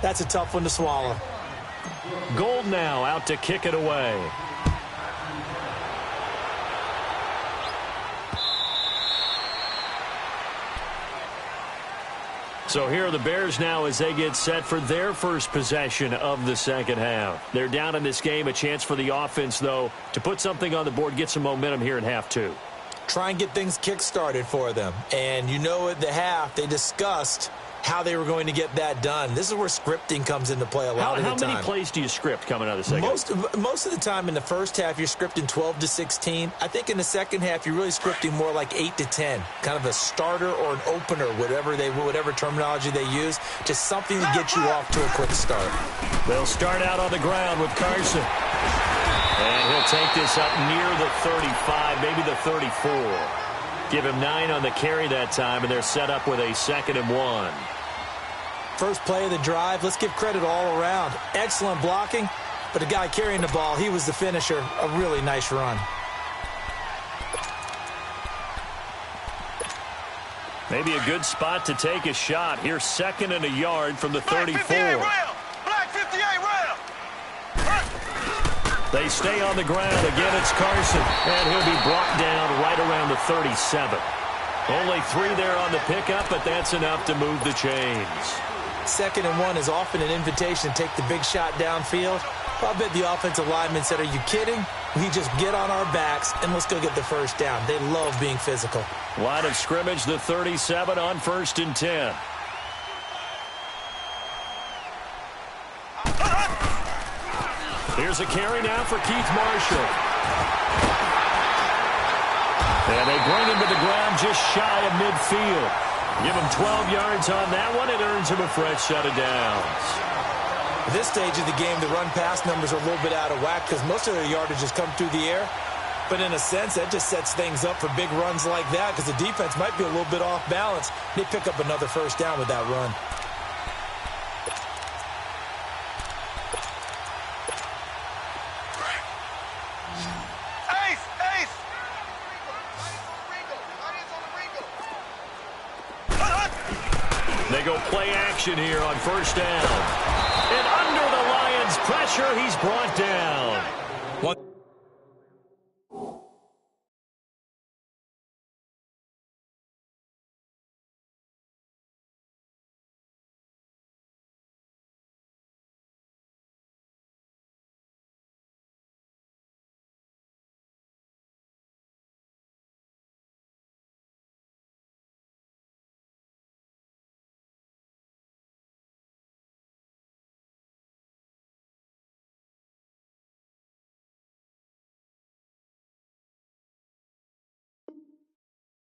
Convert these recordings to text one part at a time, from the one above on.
That's a tough one to swallow. Gold now out to kick it away. So here are the Bears now as they get set for their first possession of the second half. They're down in this game. A chance for the offense, though, to put something on the board, get some momentum here in half two. Try and get things kick-started for them. And you know at the half, they discussed how they were going to get that done. This is where scripting comes into play a lot of the time. How many plays do you script coming out of the second half? Most of the time in the first half, you're scripting 12 to 16. I think in the second half, you're really scripting more like 8 to 10. Kind of a starter or an opener, whatever terminology they use. Just something to get you off to a quick start. They'll start out on the ground with Carson. And he'll take this up near the 35, maybe the 34. Give him 9 on the carry that time, and they're set up with a 2nd and 1. First play of the drive, let's give credit all around. Excellent blocking, but the guy carrying the ball, he was the finisher. A really nice run. Maybe a good spot to take a shot. Here's 2nd and a yard from the 34. Black 58 rail. They stay on the ground. Again, it's Carson, and he'll be brought down right around the 37. Only 3 there on the pickup, but that's enough to move the chains. 2nd and 1 is often an invitation to take the big shot downfield. I bet the offensive lineman said, are you kidding? We just get on our backs and let's go get the first down. They love being physical. Line of scrimmage, the 37 on 1st and 10. Here's a carry now for Keith Marshall. And they bring him to the ground just shy of midfield. Give him 12 yards on that one. It earns him a fresh set of downs. At this stage of the game, the run-pass numbers are a little bit out of whack because most of their yardage has come through the air. But in a sense, that just sets things up for big runs like that because the defense might be a little bit off balance. They pick up another first down with that run. They go play action here on 1st down. And under the Lions' pressure, he's brought down.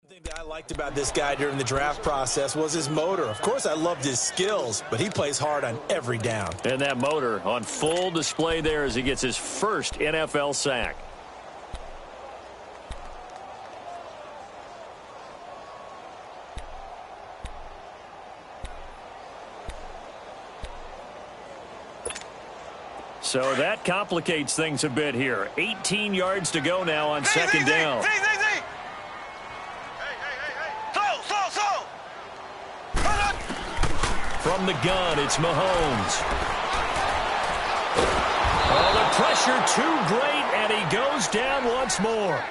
The thing that I liked about this guy during the draft process was his motor. Of course, I loved his skills, but he plays hard on every down. And that motor on full display there as he gets his first NFL sack. So that complicates things a bit here. 18 yards to go now on 2nd down. From the gun, it's Mahomes. Oh, the pressure too great, and he goes down once more.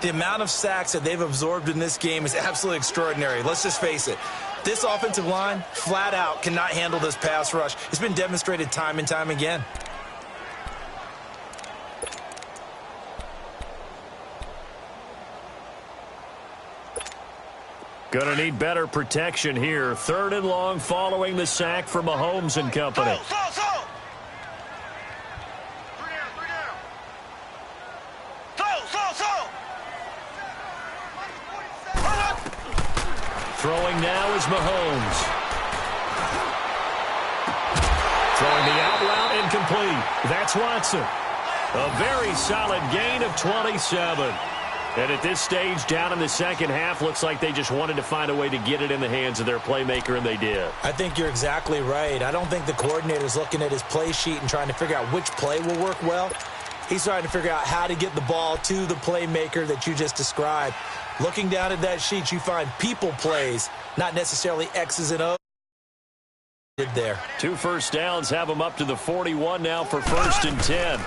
The amount of sacks that they've absorbed in this game is absolutely extraordinary. Let's just face it. This offensive line, flat out, cannot handle this pass rush. It's been demonstrated time and time again. Going to need better protection here. 3rd and long following the sack for Mahomes and company. Throwing now is Mahomes. Throwing the out route incomplete. That's Watson. A very solid gain of 27. And at this stage, down in the second half, looks like they just wanted to find a way to get it in the hands of their playmaker, and they did. I think you're exactly right. I don't think the coordinator's looking at his play sheet and trying to figure out which play will work well. He's trying to figure out how to get the ball to the playmaker that you just described. Looking down at that sheet, you find people plays, not necessarily X's and O's. there. 2 first downs have him up to the 41 now for 1st and 10.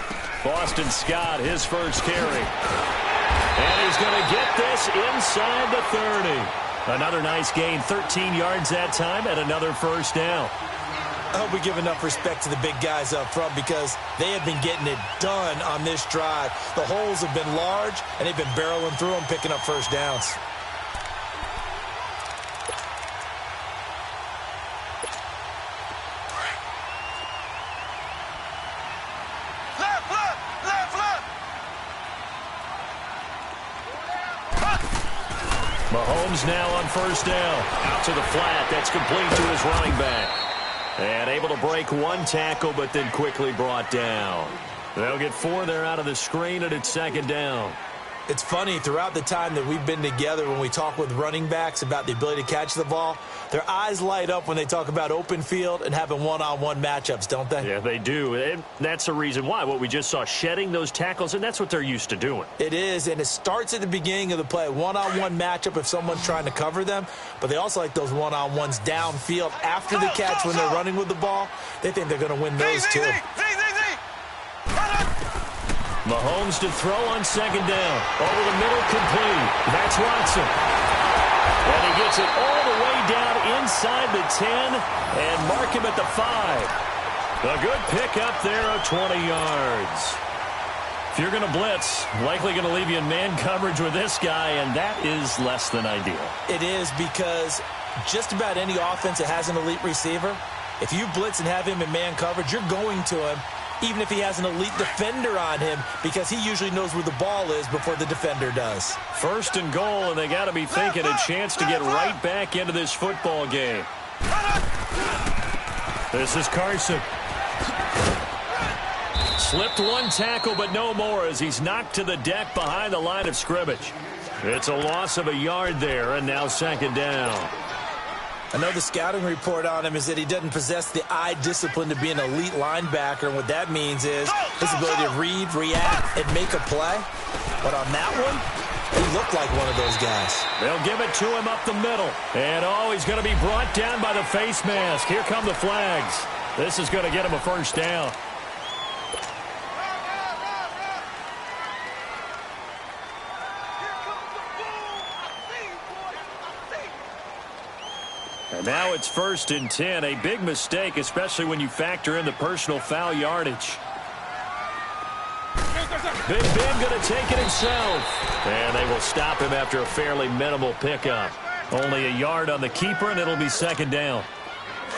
Boston Scott, his first carry. And he's going to get this inside the 30. Another nice gain, 13 yards that time, and another first down. I hope we give enough respect to the big guys up front because they have been getting it done on this drive. The holes have been large, and they've been barreling through them, picking up first downs. Mahomes now on first down. Out to the flat. That's complete to his running back. And able to break 1 tackle, but then quickly brought down. They'll get 4 there out of the screen, and it's 2nd down. It's funny, throughout the time that we've been together, when we talk with running backs about the ability to catch the ball, their eyes light up when they talk about open field and having one-on-one matchups, don't they? Yeah, they do. And that's the reason why. What we just saw, shedding those tackles, and that's what they're used to doing. It is, and it starts at the beginning of the play. One-on-one matchup if someone's trying to cover them, but they also like those one-on-ones downfield after the catch when they're running with the ball. They think they're going to win those too. Mahomes to throw on 2nd down. Over the middle, complete. That's Watson. And he gets it all the way down inside the 10 and mark him at the 5. A good pickup there of 20 yards. If you're going to blitz, likely going to leave you in man coverage with this guy, and that is less than ideal. It is because just about any offense that has an elite receiver, if you blitz and have him in man coverage, you're going to him, even if he has an elite defender on him, because he usually knows where the ball is before the defender does. 1st and goal, and they got to be thinking a chance to get right back into this football game. This is Carson. Slipped 1 tackle, but no more as he's knocked to the deck behind the line of scrimmage. It's a loss of a yard there, and now 2nd down. I know the scouting report on him is that he doesn't possess the eye discipline to be an elite linebacker, and what that means is his ability to read, react, and make a play. But on that one, he looked like one of those guys. They'll give it to him up the middle. And, he's going to be brought down by the face mask. Here come the flags. This is going to get him a first down. And now it's 1st and 10. A big mistake, especially when you factor in the personal foul yardage. Big Ben going to take it himself. And they will stop him after a fairly minimal pickup. Only a yard on the keeper, and it'll be 2nd down.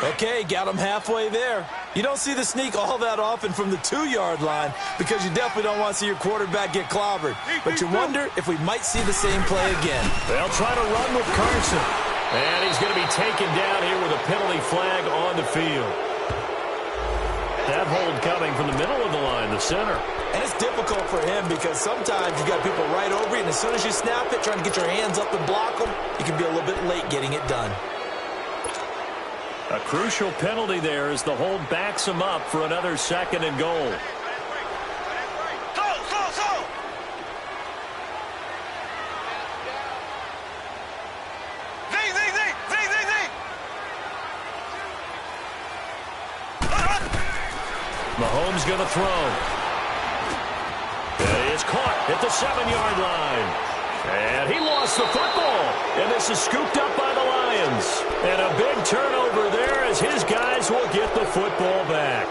Okay, got him halfway there. You don't see the sneak all that often from the 2-yard line because you definitely don't want to see your quarterback get clobbered. But you wonder if we might see the same play again. They'll try to run with Carson. And he's going to be taken down here with a penalty flag on the field. That hold coming from the middle of the line, the center. And it's difficult for him because sometimes you got people right over you, and as soon as you snap it, trying to get your hands up and block them, you can be a little bit late getting it done. A crucial penalty there as the hold backs him up for another 2nd and goal. Mahomes going to throw. It is caught at the 7-yard line. And he lost the football. And this is scooped up by the Lions. And a big turnover there as his guys will get the football back.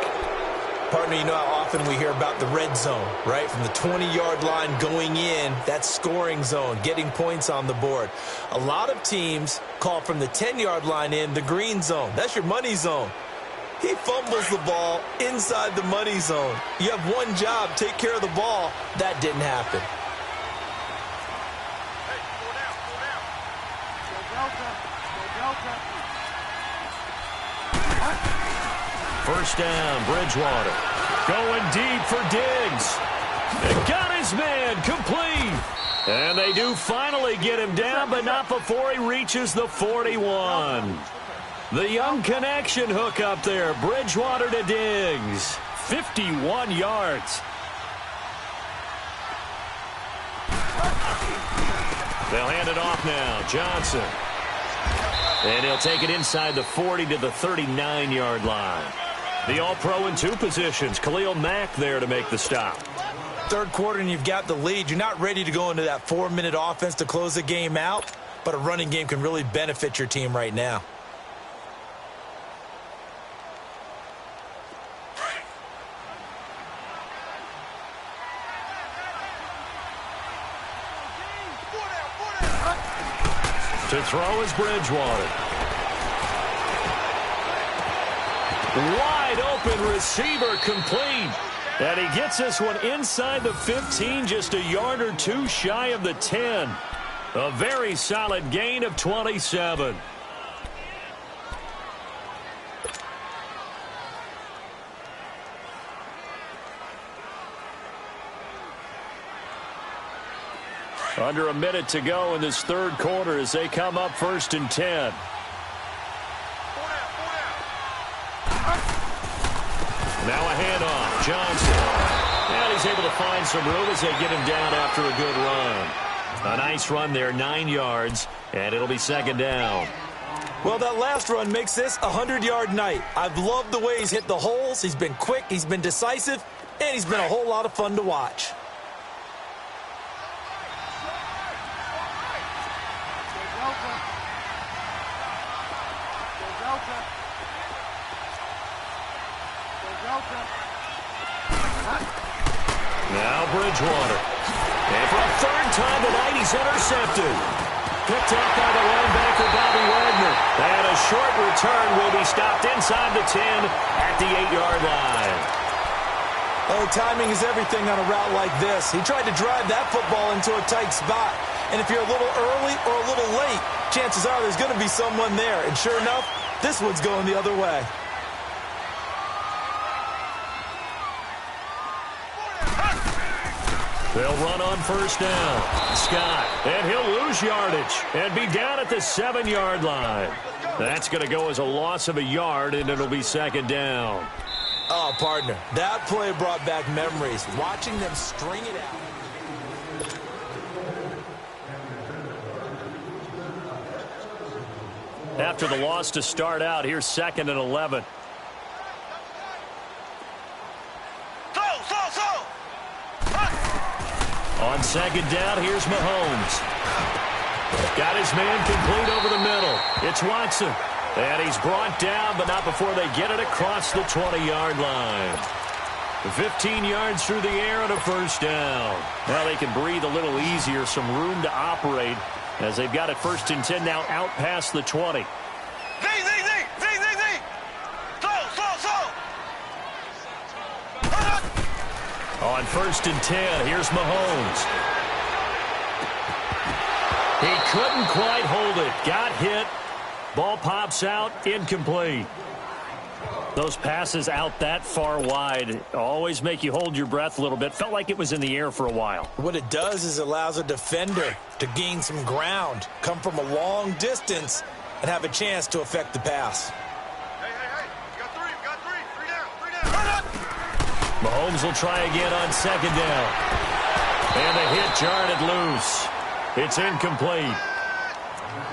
Partner, you know how often we hear about the red zone, right? From the 20-yard line going in, that's scoring zone, getting points on the board. A lot of teams call from the 10-yard line in the green zone. That's your money zone. He fumbles the ball inside the money zone. You have one job, take care of the ball. That didn't happen. First down, Bridgewater. Going deep for Diggs. And got his man complete. And they do finally get him down, but not before he reaches the 41. The young connection hook up there. Bridgewater to Diggs. 51 yards. They'll hand it off now. Johnson. And he'll take it inside the 40 to the 39-yard line. The All-Pro in 2 positions. Khalil Mack there to make the stop. Third quarter and you've got the lead. You're not ready to go into that 4-minute offense to close the game out, but a running game can really benefit your team right now. To throw is Bridgewater. Wide open receiver complete. And he gets this one inside the 15, just a yard or 2 shy of the 10. A very solid gain of 27. Under a minute to go in this third quarter as they come up 1st and 10. Now a handoff. Johnson. And he's able to find some room as they get him down after a good run. A nice run there, 9 yards, and it'll be 2nd down. Well, that last run makes this a 100-yard night. I've loved the way he's hit the holes. He's been quick, he's been decisive, and he's been a whole lot of fun to watch. Now Bridgewater. And for a 3rd time tonight, he's intercepted. Picked up by the linebacker, Bobby Wagner. And a short return will be stopped inside the 10 at the 8-yard line. Oh, timing is everything on a route like this. He tried to drive that football into a tight spot. And if you're a little early or a little late, chances are there's going to be someone there. And sure enough, this one's going the other way. They'll run on 1st down. Scott, and he'll lose yardage and be down at the 7-yard line. That's going to go as a loss of a yard, and it'll be 2nd down. Oh, partner, that play brought back memories. Watching them string it out. After the loss to start out, here's 2nd and 11. On 2nd down, here's Mahomes. Got his man complete over the middle. It's Watson. And he's brought down, but not before they get it across the 20-yard line. 15 yards through the air and a 1st down. Now they can breathe a little easier, some room to operate as they've got it 1st and 10 now out past the 20. On 1st and 10, here's Mahomes. He couldn't quite hold it. Got hit. Ball pops out, incomplete. Those passes out that far wide always make you hold your breath a little bit. Felt like it was in the air for a while. What it does is it allows a defender to gain some ground, come from a long distance, and have a chance to affect the pass. Mahomes will try again on 2nd down. And the hit jarred it loose. It's incomplete.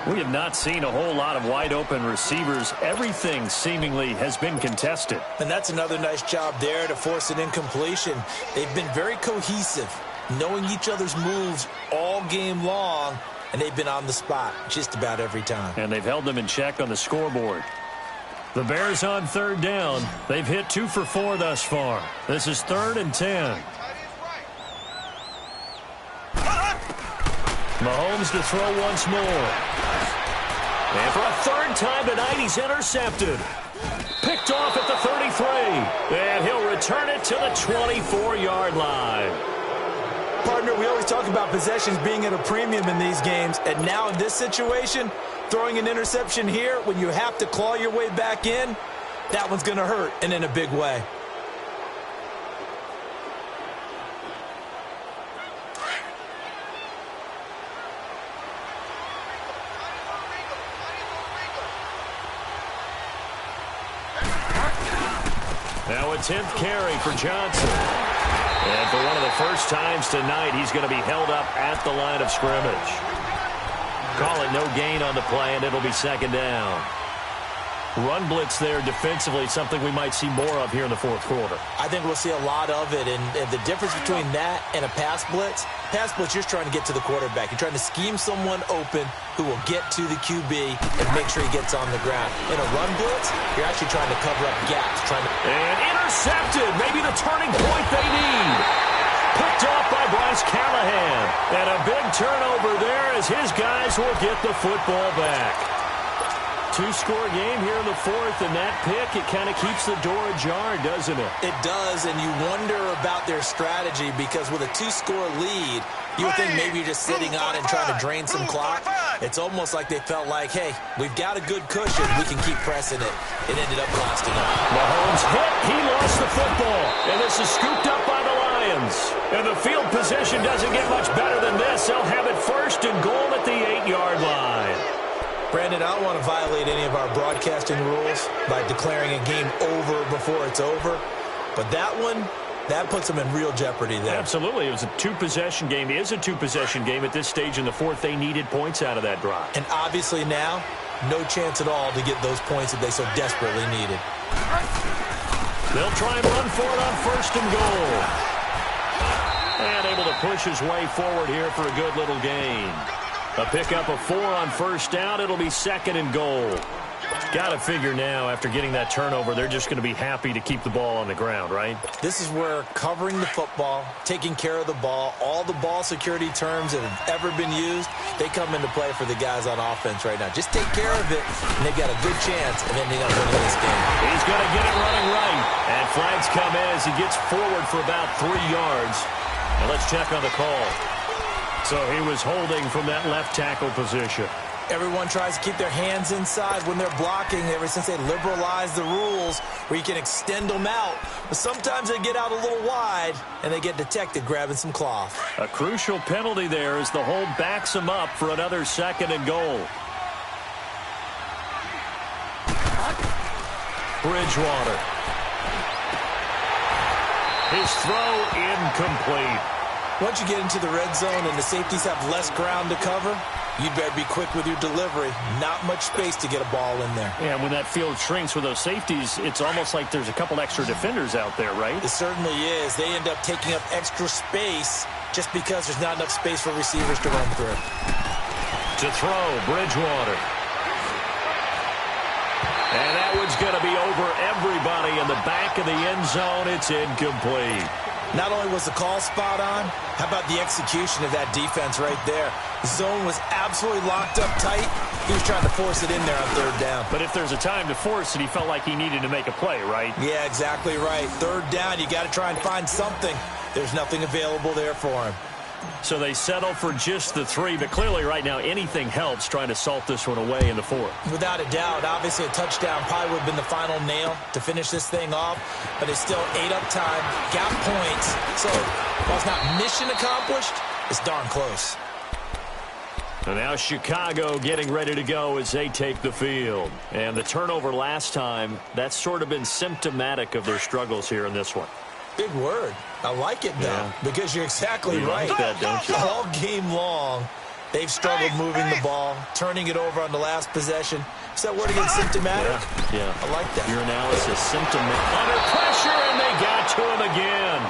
We have not seen a whole lot of wide-open receivers. Everything seemingly has been contested. And that's another nice job there to force an incompletion. They've been very cohesive, knowing each other's moves all game long, and they've been on the spot just about every time. And they've held them in check on the scoreboard. The Bears on 3rd down. They've hit 2 for 4 thus far. This is 3rd and 10. Mahomes to throw once more. And for a 3rd time tonight, he's intercepted. Picked off at the 33. And he'll return it to the 24-yard line. Partner, we always talk about possessions being at a premium in these games. And now in this situation, throwing an interception here when you have to claw your way back in, that one's going to hurt, and in a big way. Now a 10th carry for Johnson. And for one of the first times tonight, he's going to be held up at the line of scrimmage. Call it no gain on the play, and it'll be second down. Run blitz there defensively, something we might see more of here in the fourth quarter. I think we'll see a lot of it, and the difference between that and a pass blitz, you're just trying to get to the quarterback. You're trying to scheme someone open who will get to the QB and make sure he gets on the ground. In a run blitz, you're actually trying to cover up gaps. And intercepted, maybe the turning point they need. Picked off by Bryce Callahan. And a big turnover there as his guys will get the football back. Two-score game here in the fourth, and that pick, it kind of keeps the door ajar, doesn't it? It does, and you wonder about their strategy because with a two-score lead, you would think maybe you're just sitting on it and trying to drain some clock. It's almost like they felt like, hey, we've got a good cushion. We can keep pressing it. It ended up costing them. Mahomes hit. He lost the football, and this is scooped up by the Lions. And the field position doesn't get much better than this. They'll have it first and goal at the 8-yard line. Brandon, I don't want to violate any of our broadcasting rules by declaring a game over before it's over. But that one, that puts them in real jeopardy there. Absolutely. It was a two-possession game. It is a two-possession game at this stage in the fourth. They needed points out of that drive. And obviously now, no chance at all to get those points that they so desperately needed. They'll try and run for it on first and goal. And able to push his way forward here for a good little gain. A pickup of 4 on first down. It'll be second and goal. Got to figure now, after getting that turnover, they're just going to be happy to keep the ball on the ground, right? This is where covering the football, taking care of the ball, all the ball security terms that have ever been used, they come into play for the guys on offense right now. Just take care of it, and they've got a good chance of ending up winning this game. He's going to get it running right. And flags come in as he gets forward for about 3 yards. And let's check on the call. So he was holding from that left tackle position. Everyone tries to keep their hands inside when they're blocking ever since they liberalized the rules where you can extend them out. But sometimes they get out a little wide and they get detected grabbing some cloth. A crucial penalty there as the hold backs him up for another second and goal. Bridgewater. His throw incomplete. Once you get into the red zone and the safeties have less ground to cover, you'd better be quick with your delivery. Not much space to get a ball in there. Yeah, when that field shrinks with those safeties, it's almost like there's a couple extra defenders out there, right? It certainly is. They end up taking up extra space just because there's not enough space for receivers to run through. To throw, Bridgewater. And that one's going to be over everybody in the back of the end zone. It's incomplete. Not only was the call spot on, how about the execution of that defense right there? The zone was absolutely locked up tight. He was trying to force it in there on third down. But if there's a time to force it, he felt like he needed to make a play, right? Yeah, exactly right. Third down, you got to try and find something. There's nothing available there for him. So they settle for just the 3, but clearly right now anything helps trying to salt this one away in the fourth. Without a doubt, obviously a touchdown probably would have been the final nail to finish this thing off, but it's still ate up time, got points, so while it's not mission accomplished, it's darn close. And now Chicago getting ready to go as they take the field. And the turnover last time, that's sort of been symptomatic of their struggles here in this one. Big word. I like it, though, because you're exactly right. Like that, don't you? All game long, they've struggled moving the ball, turning it over on the last possession. Is that word again, symptomatic? Yeah. I like that. Your analysis, symptomatic. Under pressure, and they got to him again.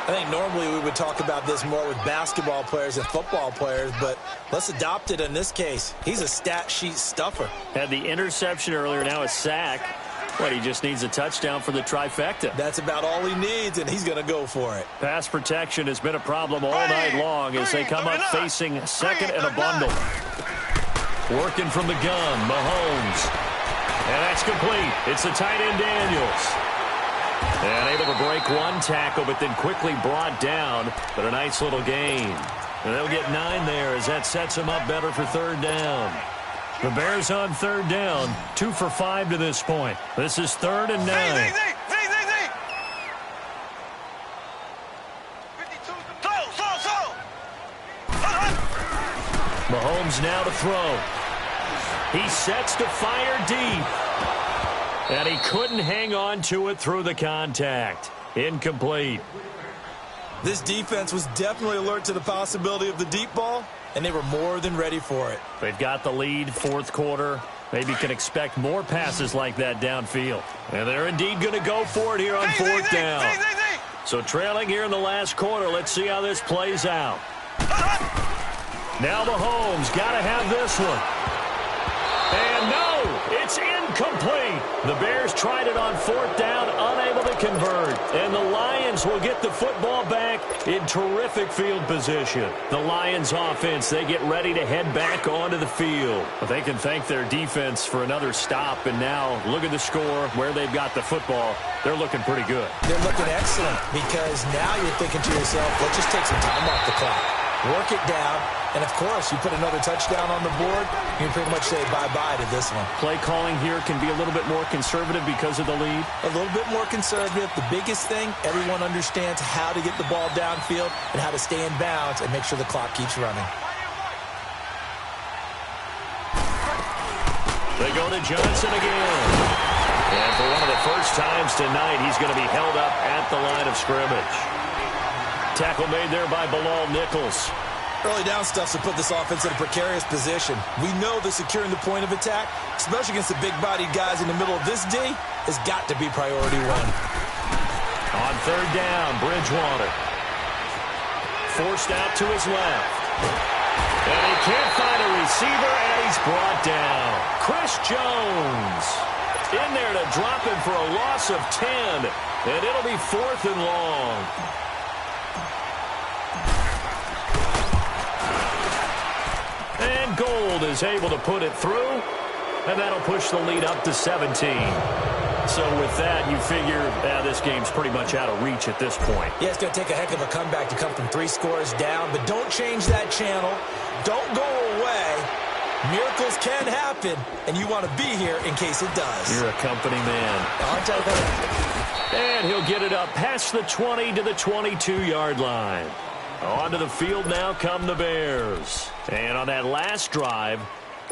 I think normally we would talk about this more with basketball players and football players, but let's adopt it in this case. He's a stat sheet stuffer. Had the interception earlier, now a sack. But he just needs a touchdown for the trifecta. That's about all he needs, and he's going to go for it. Pass protection has been a problem all night long as they come up facing second and a bundle. Working from the gun, Mahomes. And that's complete. It's the tight end Daniels. And able to break one tackle, but then quickly brought down. But a nice little gain. And they'll get 9 there as that sets them up better for third down. The Bears on third down, 2 for 5 to this point. This is 3rd and 9. Mahomes now to throw. He sets to fire deep. And he couldn't hang on to it through the contact. Incomplete. This defense was definitely alert to the possibility of the deep ball, and they were more than ready for it. They've got the lead, fourth quarter. Maybe can expect more passes like that downfield. And they're indeed going to go for it here on fourth down. So trailing here in the last quarter. Let's see how this plays out. Now Mahomes got to have this one. And no, it's incomplete. The Bears tried it on fourth down, unable to convert. And the Lions will get the football back in terrific field position. The Lions offense, they get ready to head back onto the field. But they can thank their defense for another stop. And now look at the score, where they've got the football. They're looking pretty good. They're looking excellent because now you're thinking to yourself, let's just take some time off the clock. Work it down, and of course, you put another touchdown on the board, you can pretty much say bye-bye to this one. Play calling here can be a little bit more conservative because of the lead. A little bit more conservative. The biggest thing, everyone understands how to get the ball downfield and how to stay in bounds and make sure the clock keeps running. They go to Johnson again. And for one of the first times tonight, he's going to be held up at the line of scrimmage. Tackle made there by Bilal Nichols. Early down stuff to put this offense in a precarious position. We know that securing the point of attack, especially against the big-bodied guys in the middle of this D, has got to be priority one. On third down, Bridgewater. Forced out to his left. And he can't find a receiver, and he's brought down. Chris Jones in there to drop him for a loss of 10. And it'll be fourth and long. And Gold is able to put it through, and that'll push the lead up to 17. So with that, you figure this game's pretty much out of reach at this point. Yeah, it's going to take a heck of a comeback to come from 3 scores down, but don't change that channel. Don't go away. Miracles can happen, and you want to be here in case it does. You're a company man. Aren't I that? And he'll get it up past the 20 to the 22-yard line. Onto the field now come the Bears. And on that last drive,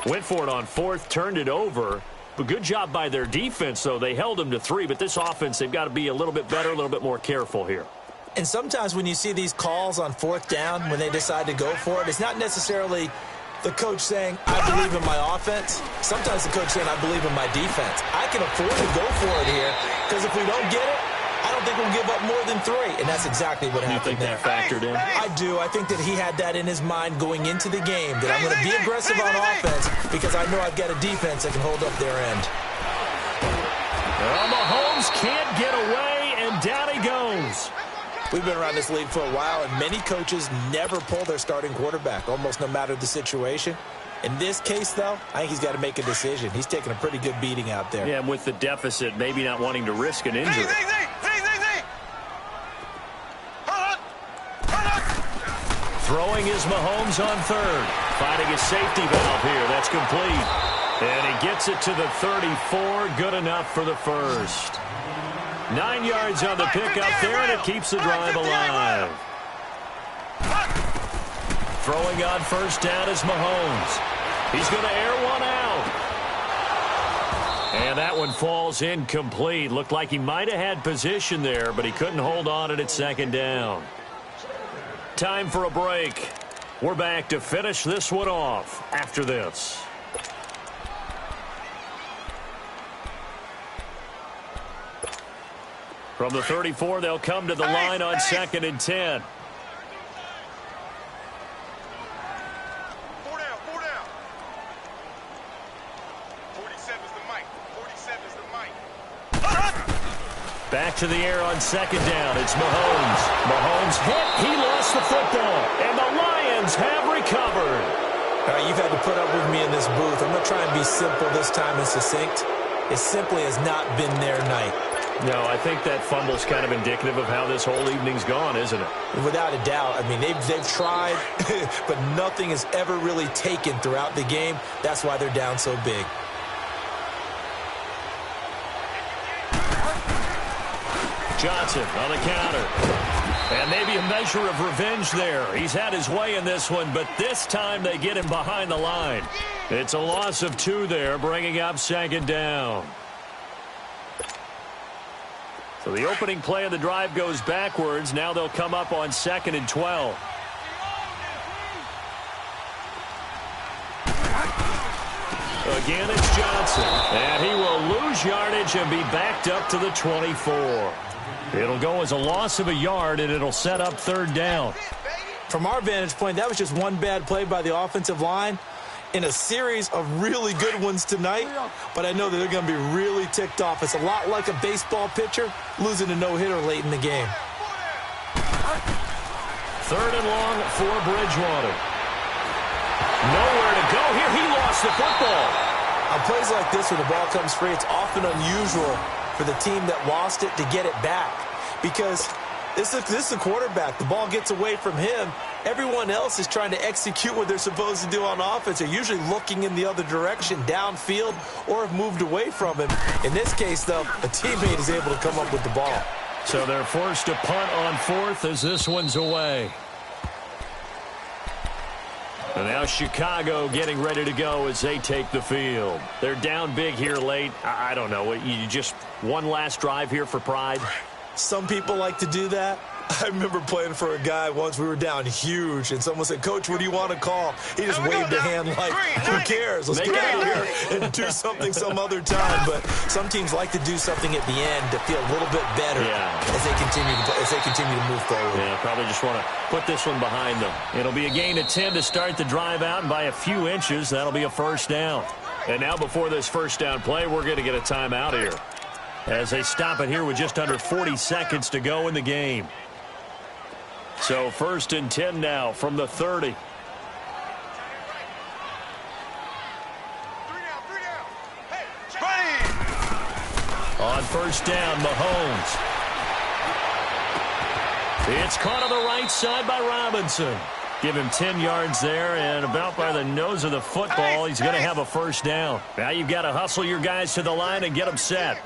went for it on fourth, turned it over. But good job by their defense, though. They held them to 3, but this offense, they've got to be a little bit better, a little bit more careful here. And sometimes when you see these calls on fourth down, when they decide to go for it, it's not necessarily the coach saying, I believe in my offense. Sometimes the coach saying, I believe in my defense. I can afford to go for it here, because if we don't get it, I don't think we'll give up more than 3, and that's exactly what happened there. You think that factored in? I do. I think that he had that in his mind going into the game, that I'm going to be aggressive on offense because I know I've got a defense that can hold up their end. Well, Mahomes can't get away, and down he goes. We've been around this league for a while, and many coaches never pull their starting quarterback, almost no matter the situation. In this case, though, I think he's got to make a decision. He's taking a pretty good beating out there. Yeah, and with the deficit, maybe not wanting to risk an injury. Throwing is Mahomes on third. Finding a safety valve here. That's complete. And he gets it to the 34. Good enough for the first. 9 yards on the pickup there, and it keeps the drive alive. Throwing on first down is Mahomes. He's going to air one out. And that one falls incomplete. Looked like he might have had position there, but he couldn't hold on at second down. Time for a break. We're back to finish this one off after this. From the 34, they'll come to the line on 2nd and 10. 4 down, 4 down. 47's the mic. 47's the mic. Back to the air on 2nd down. It's Mahomes. Mahomes hit. He lost the football. And the Lions have recovered. You've had to put up with me in this booth. I'm going to try and be simple this time and succinct. It simply has not been their night. No, I think that fumble's kind of indicative of how this whole evening's gone, isn't it? Without a doubt. I mean, they've tried, but nothing has ever really taken throughout the game. That's why they're down so big. Johnson on the counter. And maybe a measure of revenge there. He's had his way in this one, but this time they get him behind the line. It's a loss of 2 there, bringing up 2nd down. So the opening play of the drive goes backwards. Now they'll come up on 2nd and 12. again, it's Johnson. And he will lose yardage and be backed up to the 24. It'll go as a loss of a yard, and it'll set up third down. From our vantage point, that was just one bad play by the offensive line in a series of really good ones tonight, but I know that they're going to be really ticked off. It's a lot like a baseball pitcher losing a no-hitter late in the game. Third and long for Bridgewater. Nowhere to go here. He lost the football. On plays like this where the ball comes free, it's often unusual for the team that lost it to get it back because this is the quarterback. The ball gets away from him. Everyone else is trying to execute what they're supposed to do on offense. They're usually looking in the other direction, downfield, or have moved away from him. In this case, though, a teammate is able to come up with the ball. So they're forced to punt on fourth as this one's away. And now Chicago getting ready to go as they take the field. They're down big here late. I don't know. You just one last drive here for pride? Some people like to do that. I remember playing for a guy once. We were down huge, and someone said, "Coach, what do you want to call?" He just waved a hand like, "Who cares? Let's get out of here and do something some other time." But some teams like to do something at the end to feel a little bit better as they continue to move forward. Yeah, probably just want to put this one behind them. It'll be a gain of 10 to start the drive out, and by a few inches, that'll be a first down. And now before this first down play, we're going to get a timeout here as they stop it here with just under 40 seconds to go in the game. So first and 10 now from the 30. On first down, Mahomes. It's caught on the right side by Robinson. Give him 10 yards there, and about by the nose of the football, he's going to have a first down. Now you've got to hustle your guys to the line and get them set.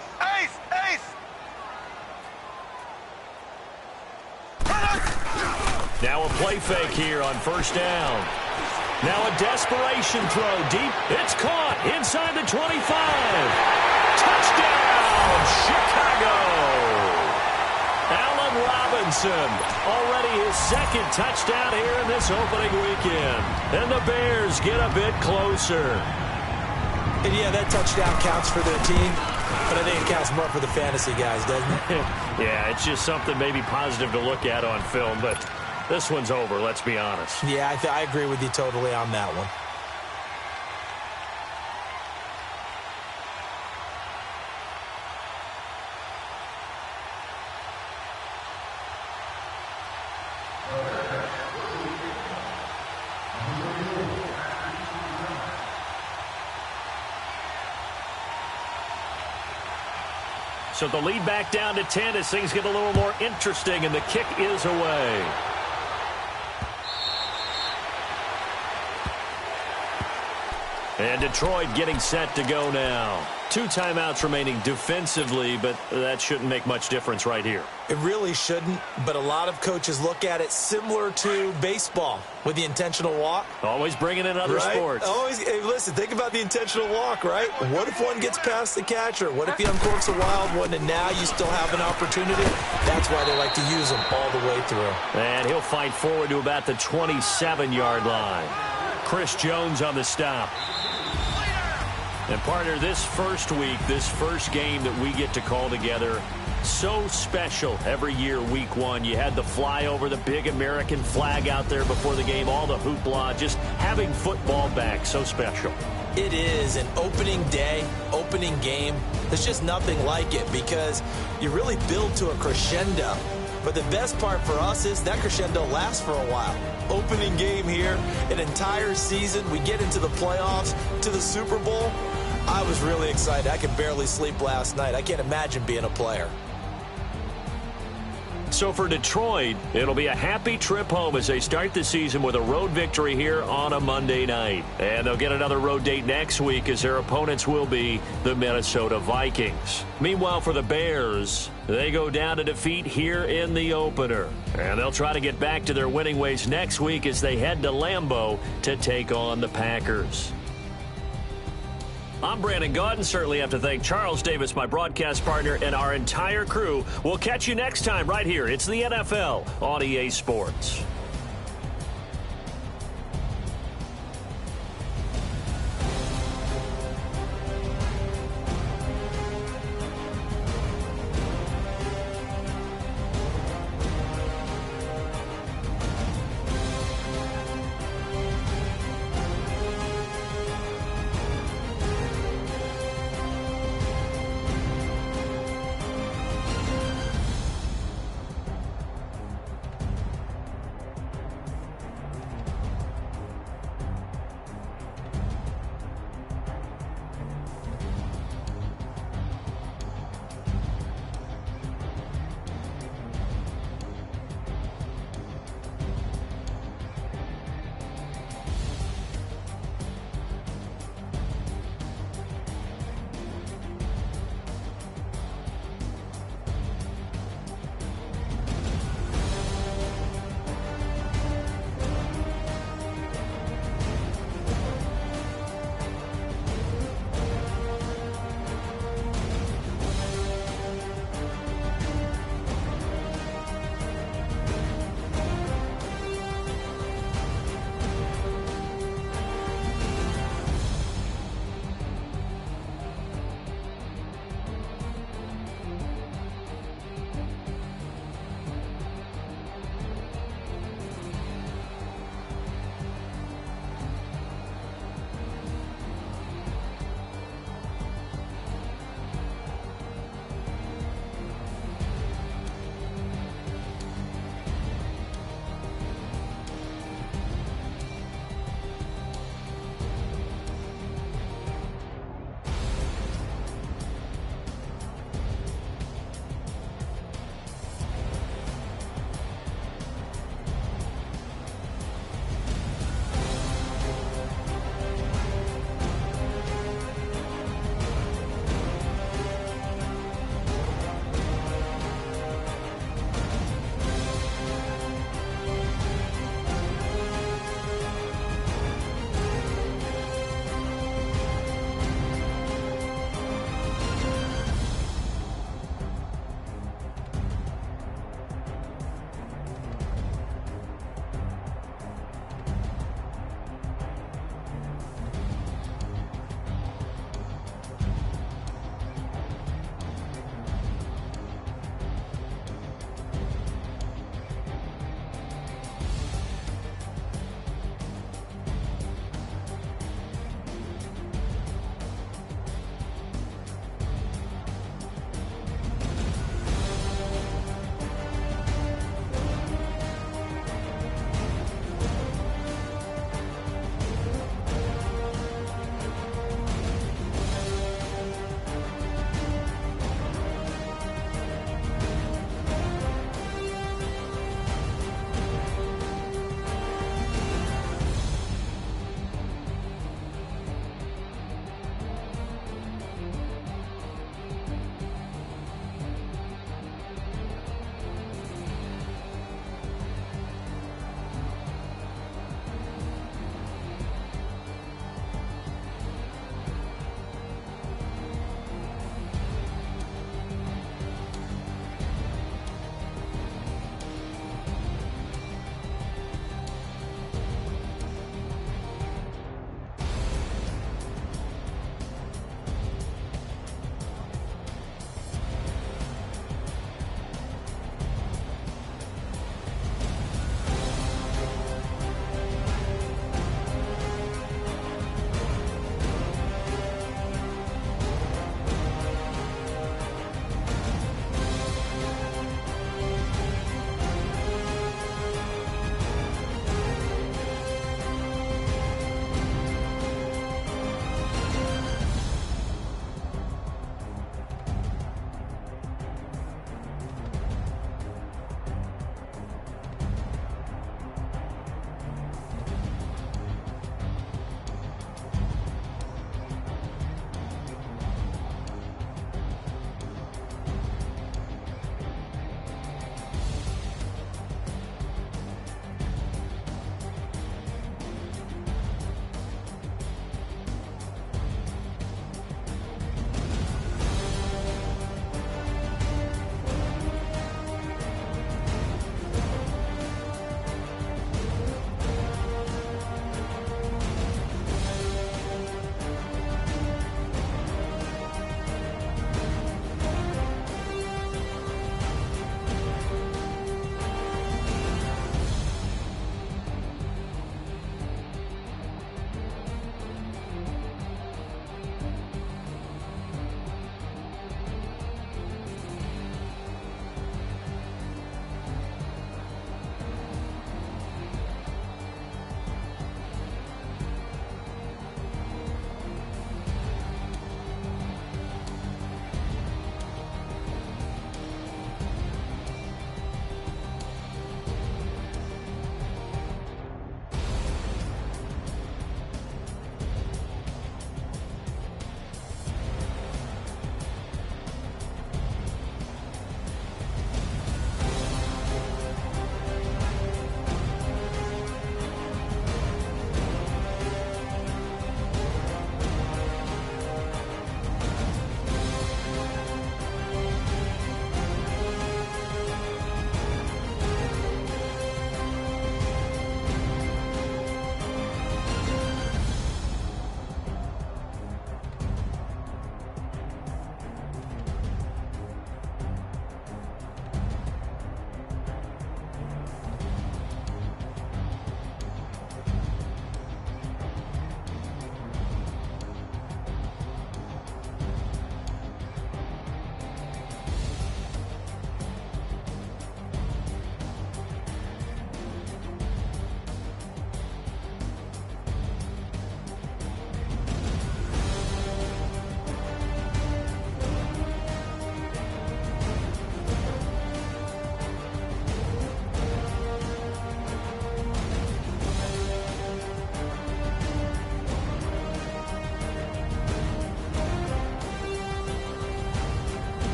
Now a play fake here on first down. Now a desperation throw deep. It's caught inside the 25. Touchdown, Chicago. Allen Robinson, already his second touchdown here in this opening weekend. And the Bears get a bit closer. And yeah, that touchdown counts for their team, but I think it counts more for the fantasy guys, doesn't it? Yeah, it's just something maybe positive to look at on film, but this one's over, let's be honest. Yeah, I agree with you totally on that one. So the lead back down to 10 as things get a little more interesting, and the kick is away. And Detroit getting set to go now. 2 timeouts remaining defensively, but that shouldn't make much difference right here. It really shouldn't, but a lot of coaches look at it similar to baseball with the intentional walk. Always bringing in other sports. Always, hey, listen, think about the intentional walk, right? What if one gets past the catcher? What if he uncorks a wild one and now you still have an opportunity? That's why they like to use them all the way through. And he'll fight forward to about the 27-yard line. Chris Jones on the stop. And partner, this first week, this first game that we get to call together, so special every year, week one. You had the flyover, the big American flag out there before the game, all the hoopla, just having football back, so special. It is an opening day, opening game. There's just nothing like it because you really build to a crescendo. But the best part for us is that crescendo lasts for a while. Opening game here, an entire season. We get into the playoffs, to the Super Bowl. I was really excited. I could barely sleep last night. I can't imagine being a player. So for Detroit, it'll be a happy trip home as they start the season with a road victory here on a Monday night. And they'll get another road date next week as their opponents will be the Minnesota Vikings. Meanwhile, for the Bears, they go down to defeat here in the opener. And they'll try to get back to their winning ways next week as they head to Lambeau to take on the Packers. I'm Brandon Gaudin. Certainly have to thank Charles Davis, my broadcast partner, and our entire crew. We'll catch you next time right here. It's the NFL on EA Sports.